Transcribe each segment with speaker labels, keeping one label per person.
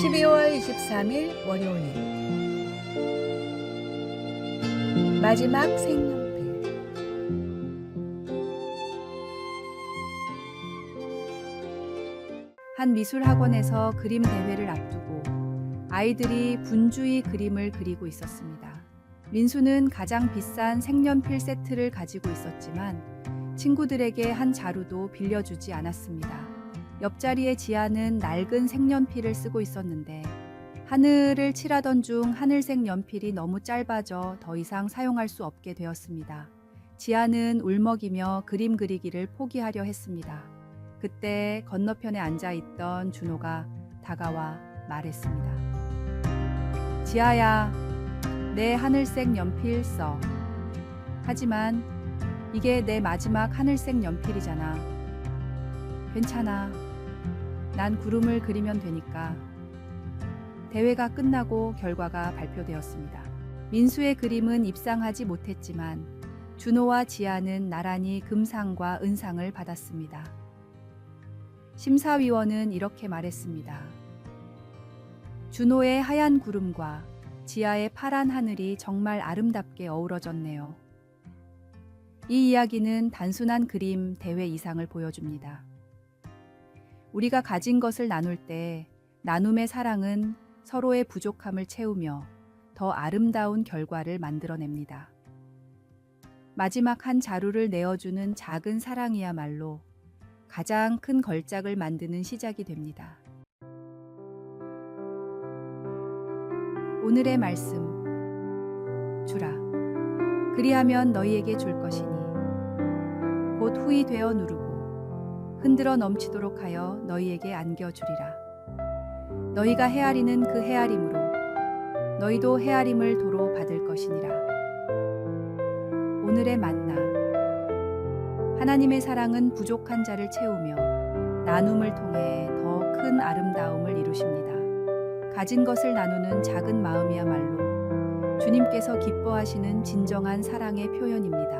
Speaker 1: 12월 23일 월요일 마지막 색연필. 한 미술학원에서 그림 대회를 앞두고 아이들이 분주히 그림을 그리고 있었습니다. 민수는 가장 비싼 색연필 세트를 가지고 있었지만 친구들에게 한 자루도 빌려주지 않았습니다. 옆자리의 지아는 낡은 색연필을 쓰고 있었는데 하늘을 칠하던 중 하늘색 연필이 너무 짧아져 더 이상 사용할 수 없게 되었습니다. 지아는 울먹이며 그림 그리기를 포기하려 했습니다. 그때 건너편에 앉아있던 준호가 다가와 말했습니다. 지아야, 내 하늘색 연필 써. 하지만 이게 내 마지막 하늘색 연필이잖아. 괜찮아. 난 구름을 그리면 되니까. 대회가 끝나고 결과가 발표되었습니다. 민수의 그림은 입상하지 못했지만 준호와 지아는 나란히 금상과 은상을 받았습니다. 심사위원은 이렇게 말했습니다. 준호의 하얀 구름과 지아의 파란 하늘이 정말 아름답게 어우러졌네요. 이 이야기는 단순한 그림 대회 이상을 보여줍니다. 우리가 가진 것을 나눌 때 나눔의 사랑은 서로의 부족함을 채우며 더 아름다운 결과를 만들어냅니다. 마지막 한 자루를 내어주는 작은 사랑이야말로 가장 큰 걸작을 만드는 시작이 됩니다. 오늘의 말씀. 주라. 그리하면 너희에게 줄 것이니 곧 후이 되어 누르고 흔들어 넘치도록 하여 너희에게 안겨주리라. 너희가 헤아리는 그 헤아림으로 너희도 헤아림을 도로 받을 것이니라. 오늘의 만나. 하나님의 사랑은 부족한 자를 채우며 나눔을 통해 더 큰 아름다움을 이루십니다. 가진 것을 나누는 작은 마음이야말로 주님께서 기뻐하시는 진정한 사랑의 표현입니다.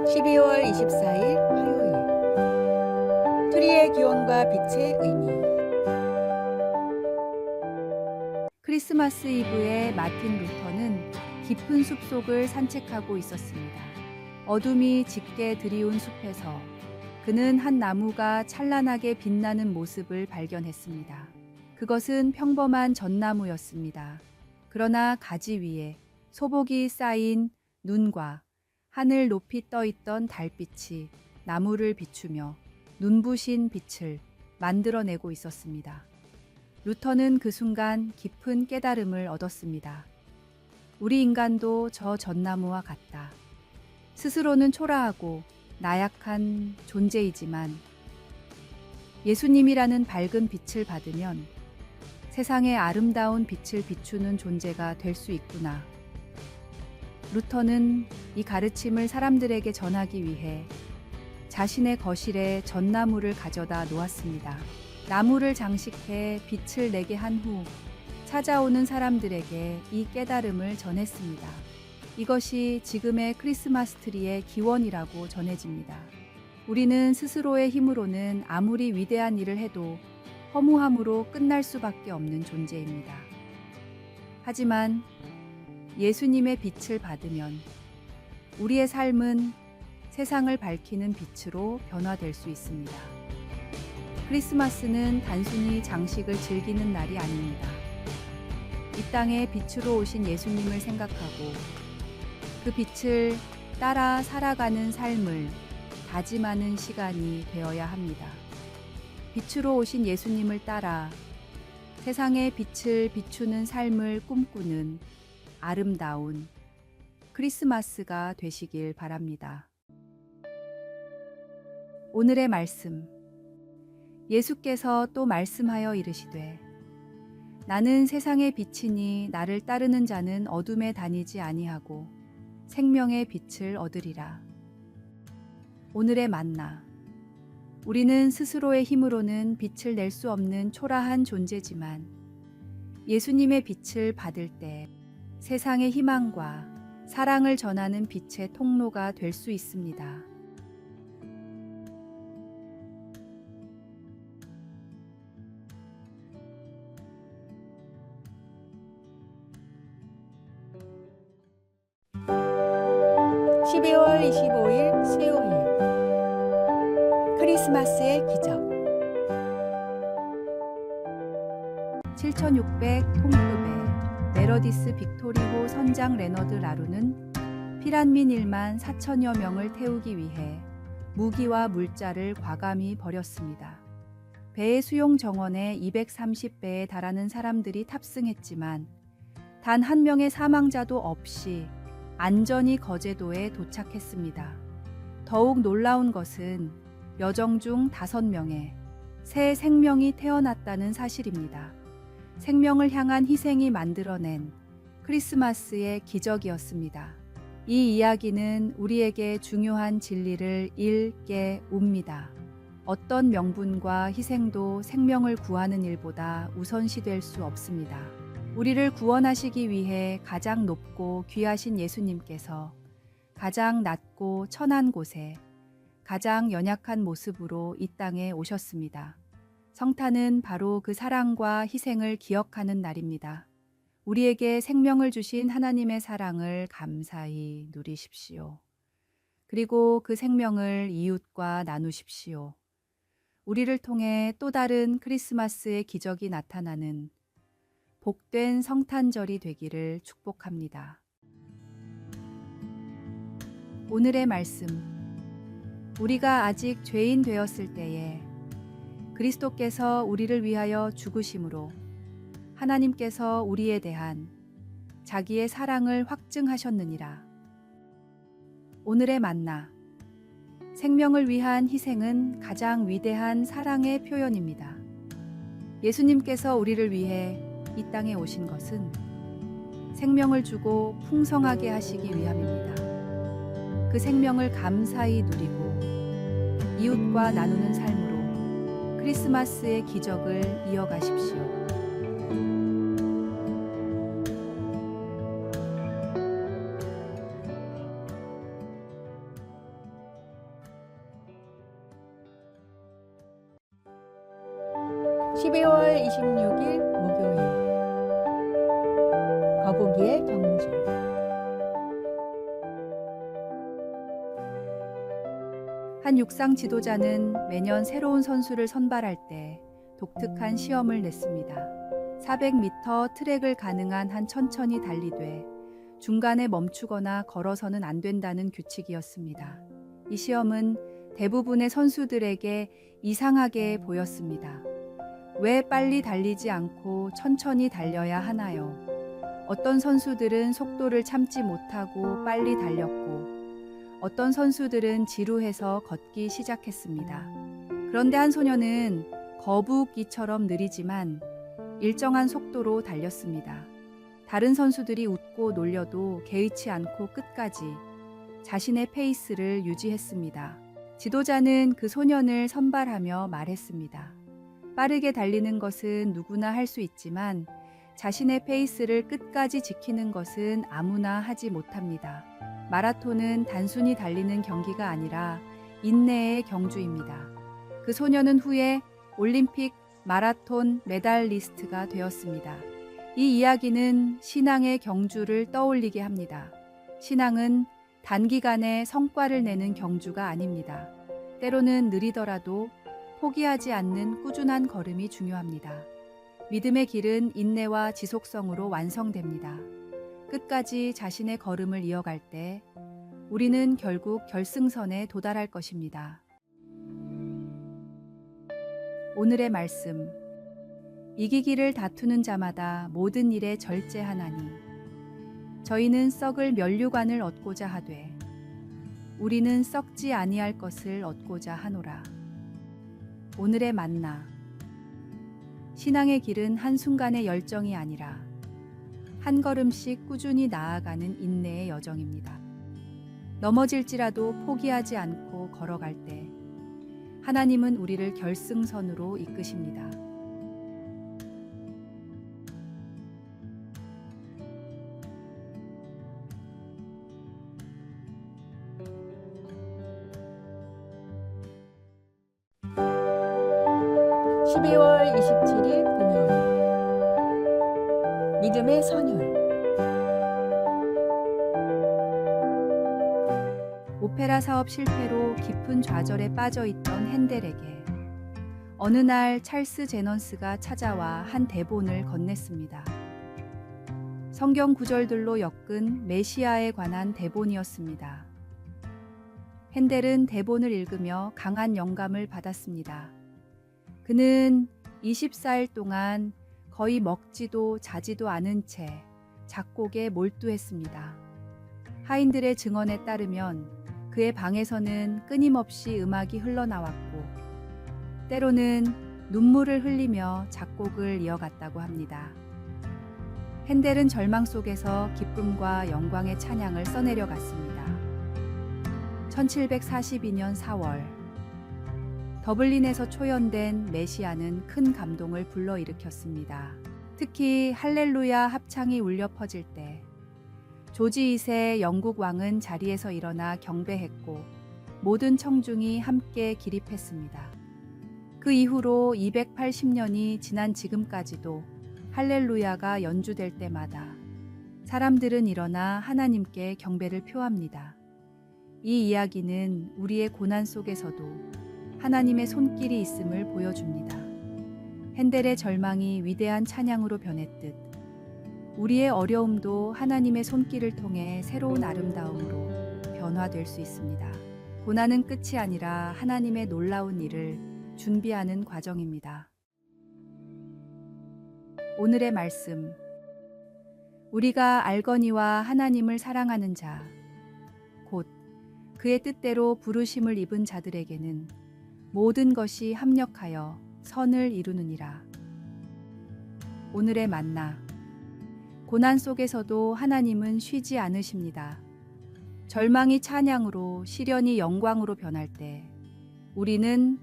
Speaker 1: (12월 24일) 화요일. 트리의 기원과 빛의 의미. 크리스마스 이브에 마틴 루터는 깊은 숲속을 산책하고 있었습니다. 어둠이 짙게 드리운 숲에서 그는 한 나무가 찬란하게 빛나는 모습을 발견했습니다. 그것은 평범한 전나무였습니다. 그러나 가지 위에 소복이 쌓인 눈과 하늘 높이 떠있던 달빛이 나무를 비추며 눈부신 빛을 만들어내고 있었습니다. 루터는 그 순간 깊은 깨달음을 얻었습니다. 우리 인간도 저 전나무와 같다. 스스로는 초라하고 나약한 존재이지만 예수님이라는 밝은 빛을 받으면 세상에 아름다운 빛을 비추는 존재가 될 수 있구나. 루터는 이 가르침을 사람들에게 전하기 위해 자신의 거실에 전나무를 가져다 놓았습니다. 나무를 장식해 빛을 내게 한 후 찾아오는 사람들에게 이 깨달음을 전했습니다. 이것이 지금의 크리스마스 트리의 기원이라고 전해집니다. 우리는 스스로의 힘으로는 아무리 위대한 일을 해도 허무함으로 끝날 수밖에 없는 존재입니다. 하지만 예수님의 빛을 받으면 우리의 삶은 세상을 밝히는 빛으로 변화될 수 있습니다. 크리스마스는 단순히 장식을 즐기는 날이 아닙니다. 이 땅에 빛으로 오신 예수님을 생각하고 그 빛을 따라 살아가는 삶을 다짐하는 시간이 되어야 합니다. 빛으로 오신 예수님을 따라 세상의 빛을 비추는 삶을 꿈꾸는 아름다운 크리스마스가 되시길 바랍니다. 오늘의 말씀. 예수께서 또 말씀하여 이르시되 나는 세상의 빛이니 나를 따르는 자는 어둠에 다니지 아니하고 생명의 빛을 얻으리라. 오늘의 만나. 우리는 스스로의 힘으로는 빛을 낼 수 없는 초라한 존재지만 예수님의 빛을 받을 때 세상의 희망과 사랑을 전하는 빛의 통로가 될 수 있습니다.
Speaker 2: (12월 25일) 수요일 크리스마스의 기적
Speaker 1: 7600 통급의 메러디스 빅토리호 선장 레너드 라루는 피란민 1만 4천여 명을 태우기 위해 무기와 물자를 과감히 버렸습니다. 배의 수용 정원에 230배에 달하는 사람들이 탑승했지만 단 한 명의 사망자도 없이 안전히 거제도에 도착했습니다. 더욱 놀라운 것은 여정 중 5명의 새 생명이 태어났다는 사실입니다. 생명을 향한 희생이 만들어낸 크리스마스의 기적이었습니다. 이 이야기는 우리에게 중요한 진리를 일깨웁니다. 어떤 명분과 희생도 생명을 구하는 일보다 우선시될 수 없습니다. 우리를 구원하시기 위해 가장 높고 귀하신 예수님께서 가장 낮고 천한 곳에 가장 연약한 모습으로 이 땅에 오셨습니다. 성탄은 바로 그 사랑과 희생을 기억하는 날입니다. 우리에게 생명을 주신 하나님의 사랑을 감사히 누리십시오. 그리고 그 생명을 이웃과 나누십시오. 우리를 통해 또 다른 크리스마스의 기적이 나타나는 복된 성탄절이 되기를 축복합니다. 오늘의 말씀. 우리가 아직 죄인 되었을 때에 그리스도께서 우리를 위하여 죽으심으로 하나님께서 우리에 대한 자기의 사랑을 확증하셨느니라. 오늘의 만나. 생명을 위한 희생은 가장 위대한 사랑의 표현입니다. 예수님께서 우리를 위해 이 땅에 오신 것은 생명을 주고 풍성하게 하시기 위함입니다. 그 생명을 감사히 누리고 이웃과 나누는 삶으로 크리스마스의 기적을 이어가십시오.
Speaker 2: (12월 26일) 목요일 거북이의 경주
Speaker 1: 한 육상 지도자는 매년 새로운 선수를 선발할 때 독특한 시험을 냈습니다. 400m 트랙을 가능한 한 천천히 달리되 중간에 멈추거나 걸어서는 안 된다는 규칙이었습니다. 이 시험은 대부분의 선수들에게 이상하게 보였습니다. 왜 빨리 달리지 않고 천천히 달려야 하나요? 어떤 선수들은 속도를 참지 못하고 빨리 달렸고 어떤 선수들은 지루해서 걷기 시작했습니다. 그런데 한 소녀는 거북이처럼 느리지만 일정한 속도로 달렸습니다. 다른 선수들이 웃고 놀려도 개의치 않고 끝까지 자신의 페이스를 유지했습니다. 지도자는 그 소년을 선발하며 말했습니다. 빠르게 달리는 것은 누구나 할 수 있지만 자신의 페이스를 끝까지 지키는 것은 아무나 하지 못합니다. 마라톤은 단순히 달리는 경기가 아니라 인내의 경주입니다. 그 소녀는 후에 올림픽 마라톤 메달리스트가 되었습니다. 이 이야기는 신앙의 경주를 떠올리게 합니다. 신앙은 단기간에 성과를 내는 경주가 아닙니다. 때로는 느리더라도 포기하지 않는 꾸준한 걸음이 중요합니다. 믿음의 길은 인내와 지속성으로 완성됩니다. 끝까지 자신의 걸음을 이어갈 때 우리는 결국 결승선에 도달할 것입니다. 오늘의 말씀. 이기기를 다투는 자마다 모든 일에 절제하나니 저희는 썩을 면류관을 얻고자 하되 우리는 썩지 아니할 것을 얻고자 하노라. 오늘의 만나. 신앙의 길은 한순간의 열정이 아니라 한 걸음씩 꾸준히 나아가는 인내의 여정입니다. 넘어질지라도 포기하지 않고 걸어갈 때 하나님은 우리를 결승선으로 이끄십니다.
Speaker 2: (12월 27일) 금요일 믿음의 선율.
Speaker 1: 오페라 사업 실패로 깊은 좌절에 빠져 있던 핸델에게 어느 날 찰스 제넌스가 찾아와 한 대본을 건넸습니다. 성경 구절들로 엮은 메시아에 관한 대본이었습니다. 핸델은 대본을 읽으며 강한 영감을 받았습니다. 그는 24일 동안 거의 먹지도 자지도 않은 채 작곡에 몰두했습니다. 하인들의 증언에 따르면 그의 방에서는 끊임없이 음악이 흘러나왔고 때로는 눈물을 흘리며 작곡을 이어갔다고 합니다. 핸델은 절망 속에서 기쁨과 영광의 찬양을 써내려갔습니다. 1742년 4월 더블린에서 초연된 메시아는 큰 감동을 불러일으켰습니다. 특히 할렐루야 합창이 울려 퍼질 때 조지 2세 영국 왕은 자리에서 일어나 경배했고 모든 청중이 함께 기립했습니다. 그 이후로 280년이 지난 지금까지도 할렐루야가 연주될 때마다 사람들은 일어나 하나님께 경배를 표합니다. 이 이야기는 우리의 고난 속에서도 하나님의 손길이 있음을 보여줍니다. 핸델의 절망이 위대한 찬양으로 변했듯 우리의 어려움도 하나님의 손길을 통해 새로운 아름다움으로 변화될 수 있습니다. 고난은 끝이 아니라 하나님의 놀라운 일을 준비하는 과정입니다. 오늘의 말씀. 우리가 알거니와 하나님을 사랑하는 자, 곧 그의 뜻대로 부르심을 입은 자들에게는 모든 것이 합력하여 선을 이루느니라. 오늘의 만나. 고난 속에서도 하나님은 쉬지 않으십니다. 절망이 찬양으로, 시련이 영광으로 변할 때 우리는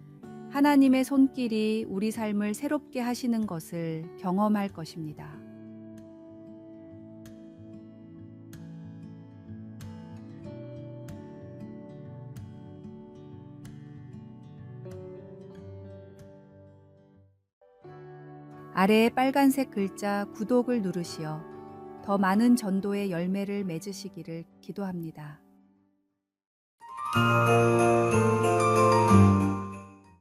Speaker 1: 하나님의 손길이 우리 삶을 새롭게 하시는 것을 경험할 것입니다. 아래의 빨간색 글자 구독을 누르시어 더 많은 전도의 열매를 맺으시기를 기도합니다.